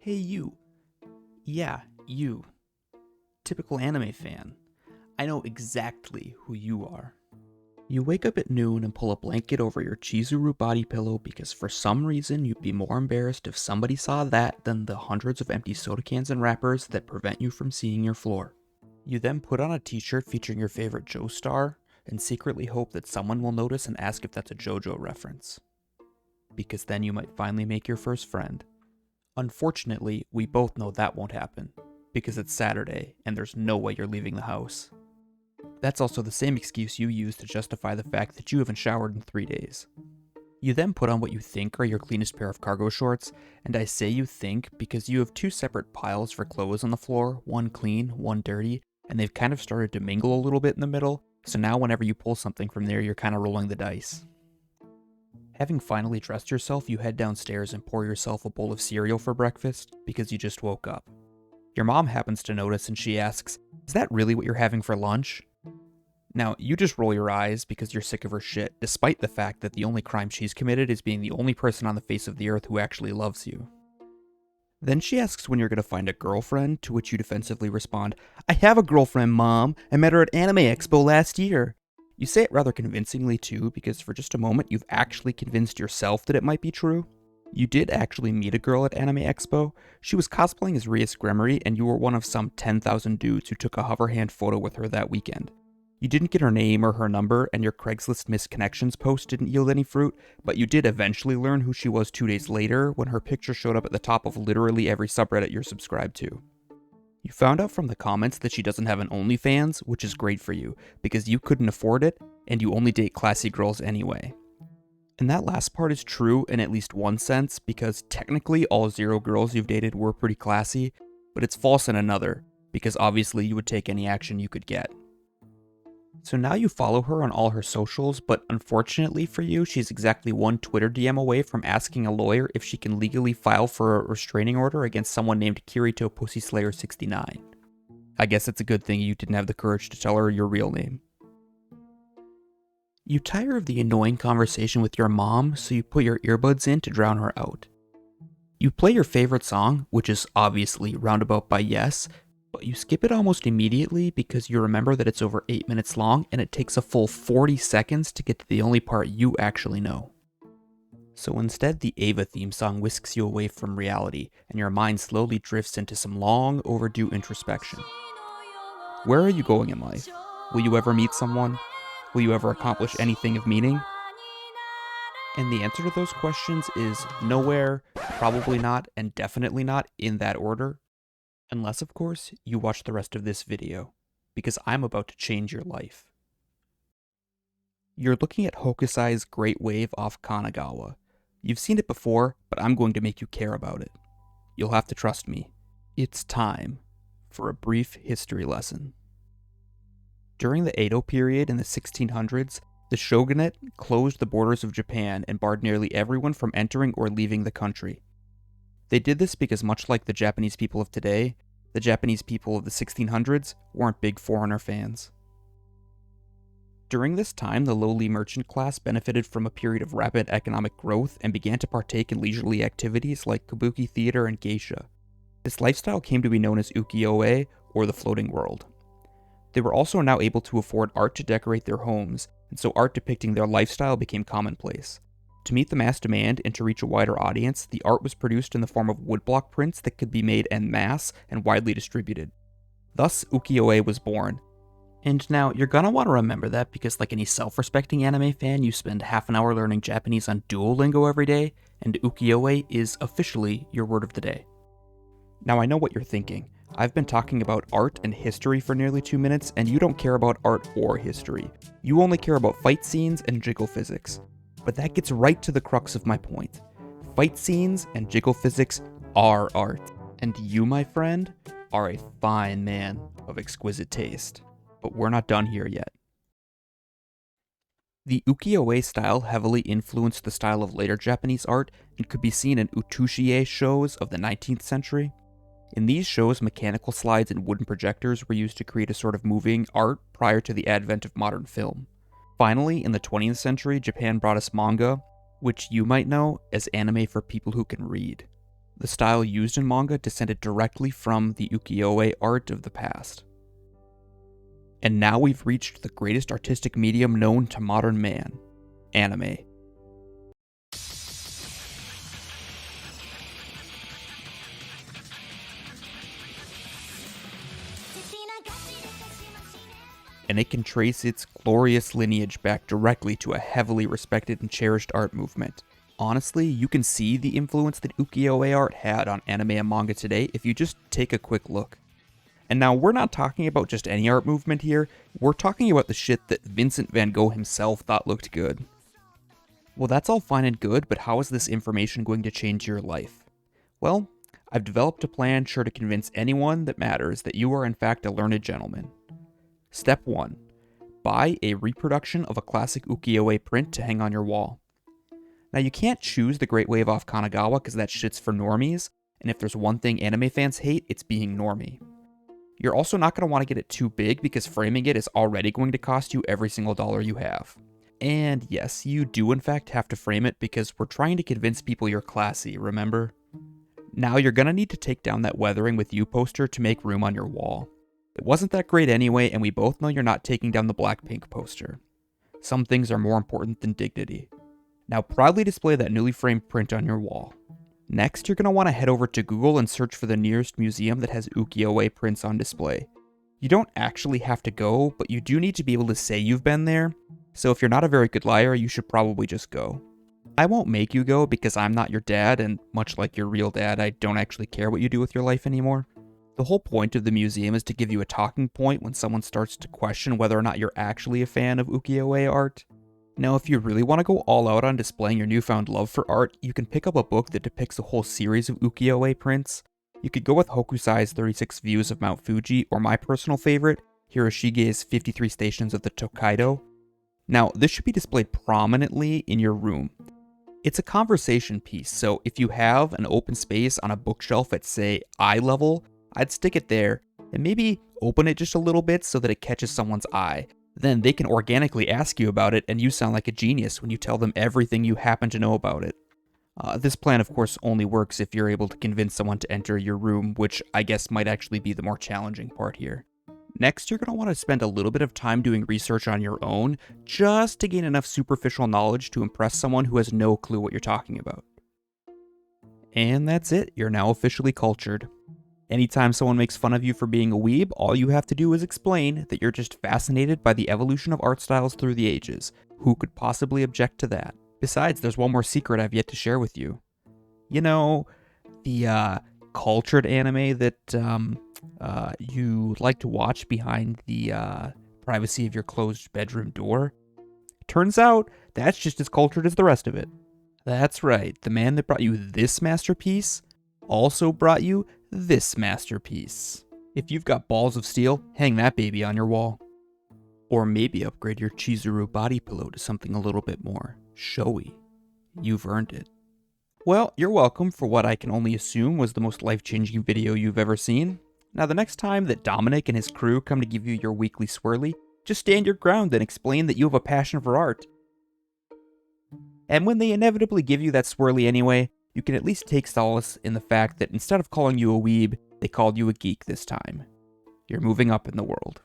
Hey you. Yeah, you. Typical anime fan. I know exactly who you are. You wake up at noon and pull a blanket over your Chizuru body pillow because for some reason you'd be more embarrassed if somebody saw that than the hundreds of empty soda cans and wrappers that prevent you from seeing your floor. You then put on a t-shirt featuring your favorite Joestar and secretly hope that someone will notice and ask if that's a JoJo reference. Because then you might finally make your first friend. Unfortunately, we both know that won't happen, because it's Saturday and there's no way you're leaving the house. That's also the same excuse you use to justify the fact that you haven't showered in 3 days. You then put on what you think are your cleanest pair of cargo shorts, and I say you think because you have two separate piles for clothes on the floor, one clean, one dirty, and they've kind of started to mingle a little bit in the middle, so now whenever you pull something from there, you're kind of rolling the dice. Having finally dressed yourself, you head downstairs and pour yourself a bowl of cereal for breakfast because you just woke up. Your mom happens to notice and she asks, "Is that really what you're having for lunch?" Now, you just roll your eyes because you're sick of her shit, despite the fact that the only crime she's committed is being the only person on the face of the earth who actually loves you. Then she asks when you're going to find a girlfriend, to which you defensively respond, "I have a girlfriend, Mom. I met her at Anime Expo last year." You say it rather convincingly too, because for just a moment you've actually convinced yourself that it might be true. You did actually meet a girl at Anime Expo. She was cosplaying as Rias Gremory, and you were one of some 10,000 dudes who took a hoverhand photo with her that weekend. You didn't get her name or her number, and your Craigslist missed connections post didn't yield any fruit, but you did eventually learn who she was 2 days later when her picture showed up at the top of literally every subreddit you're subscribed to. You found out from the comments that she doesn't have an OnlyFans, which is great for you, because you couldn't afford it, and you only date classy girls anyway. And that last part is true in at least one sense, because technically all 0 girls you've dated were pretty classy, but it's false in another, because obviously you would take any action you could get. So now you follow her on all her socials, but unfortunately for you, she's exactly one Twitter DM away from asking a lawyer if she can legally file for a restraining order against someone named Kirito Pussyslayer69. I guess it's a good thing you didn't have the courage to tell her your real name. You tire of the annoying conversation with your mom, so you put your earbuds in to drown her out. You play your favorite song, which is obviously Roundabout by Yes, but you skip it almost immediately because you remember that it's over 8 minutes long and it takes a full 40 seconds to get to the only part you actually know. So instead, the Ava theme song whisks you away from reality, and your mind slowly drifts into some long overdue introspection. Where are you going in life? Will you ever meet someone? Will you ever accomplish anything of meaning? And the answer to those questions is nowhere, probably not, and definitely not in that order. Unless, of course, you watch the rest of this video, because I'm about to change your life. You're looking at Hokusai's Great Wave off Kanagawa. You've seen it before, but I'm going to make you care about it. You'll have to trust me. It's time for a brief history lesson. During the Edo period in the 1600s, the shogunate closed the borders of Japan and barred nearly everyone from entering or leaving the country. They did this because, much like the Japanese people of today, the Japanese people of the 1600s weren't big foreigner fans. During this time, the lowly merchant class benefited from a period of rapid economic growth and began to partake in leisurely activities like kabuki theater and geisha. This lifestyle came to be known as Ukiyo-e, or the floating world. They were also now able to afford art to decorate their homes, and so art depicting their lifestyle became commonplace. To meet the mass demand and to reach a wider audience, the art was produced in the form of woodblock prints that could be made en masse and widely distributed. Thus, Ukiyo-e was born. And now, you're gonna want to remember that because like any self-respecting anime fan, you spend half an hour learning Japanese on Duolingo every day, and Ukiyo-e is officially your word of the day. Now I know what you're thinking. I've been talking about art and history for nearly 2 minutes, and you don't care about art or history. You only care about fight scenes and jiggle physics. But that gets right to the crux of my point. Fight scenes and jiggle physics are art. And you, my friend, are a fine man of exquisite taste. But we're not done here yet. The ukiyo-e style heavily influenced the style of later Japanese art and could be seen in utushi-e shows of the 19th century. In these shows, mechanical slides and wooden projectors were used to create a sort of moving art prior to the advent of modern film. Finally, in the 20th century, Japan brought us manga, which you might know as anime for people who can read. the style used in manga descended directly from the Ukiyo-e art of the past. And now we've reached the greatest artistic medium known to modern man, anime. And it can trace its glorious lineage back directly to a heavily respected and cherished art movement. Honestly, you can see the influence that Ukiyo-e art had on anime and manga today if you just take a quick look. And now we're not talking about just any art movement here, we're talking about the shit that Vincent van Gogh himself thought looked good. Well, that's all fine and good, but how is this information going to change your life? Well, I've developed a plan sure to convince anyone that matters that you are in fact a learned gentleman. Step 1. Buy a reproduction of a classic Ukiyo-e print to hang on your wall. Now you can't choose the Great Wave off Kanagawa because that shit's for normies, and if there's one thing anime fans hate, it's being normie. You're also not going to want to get it too big because framing it is already going to cost you every single dollar you have. And yes, you do in fact have to frame it because we're trying to convince people you're classy, remember? Now you're going to need to take down that Weathering with You poster to make room on your wall. It wasn't that great anyway, and we both know you're not taking down the Blackpink poster. Some things are more important than dignity. Now proudly display that newly framed print on your wall. Next, you're going to want to head over to Google and search for the nearest museum that has Ukiyo-e prints on display. You don't actually have to go, but you do need to be able to say you've been there, so if you're not a very good liar, you should probably just go. I won't make you go because I'm not your dad, and much like your real dad, I don't actually care what you do with your life anymore. The whole point of the museum is to give you a talking point when someone starts to question whether or not you're actually a fan of Ukiyo-e art. Now, if you really want to go all out on displaying your newfound love for art, you can pick up a book that depicts a whole series of Ukiyo-e prints. You could go with Hokusai's 36 Views of Mount Fuji, or my personal favorite, Hiroshige's 53 Stations of the Tokaido. Now, this should be displayed prominently in your room. It's a conversation piece, so if you have an open space on a bookshelf at, say, eye level, I'd stick it there, and maybe open it just a little bit so that it catches someone's eye. Then they can organically ask you about it, and you sound like a genius when you tell them everything you happen to know about it. This plan, of course, only works if you're able to convince someone to enter your room, which I guess might actually be the more challenging part here. Next, you're going to want to spend a little bit of time doing research on your own, just to gain enough superficial knowledge to impress someone who has no clue what you're talking about. And that's it, you're now officially cultured. Anytime someone makes fun of you for being a weeb, all you have to do is explain that you're just fascinated by the evolution of art styles through the ages. Who could possibly object to that? Besides, there's one more secret I've yet to share with you. You know, the cultured anime that you like to watch behind the privacy of your closed bedroom door? Turns out, that's just as cultured as the rest of it. That's right, the man that brought you this masterpiece also brought you this masterpiece. If you've got balls of steel, hang that baby on your wall. Or maybe upgrade your Chizuru body pillow to something a little bit more showy. You've earned it. Well, you're welcome for what I can only assume was the most life-changing video you've ever seen. Now the next time that Dominic and his crew come to give you your weekly swirly, just stand your ground and explain that you have a passion for art. And when they inevitably give you that swirly anyway, you can at least take solace in the fact that instead of calling you a weeb, they called you a geek this time. You're moving up in the world.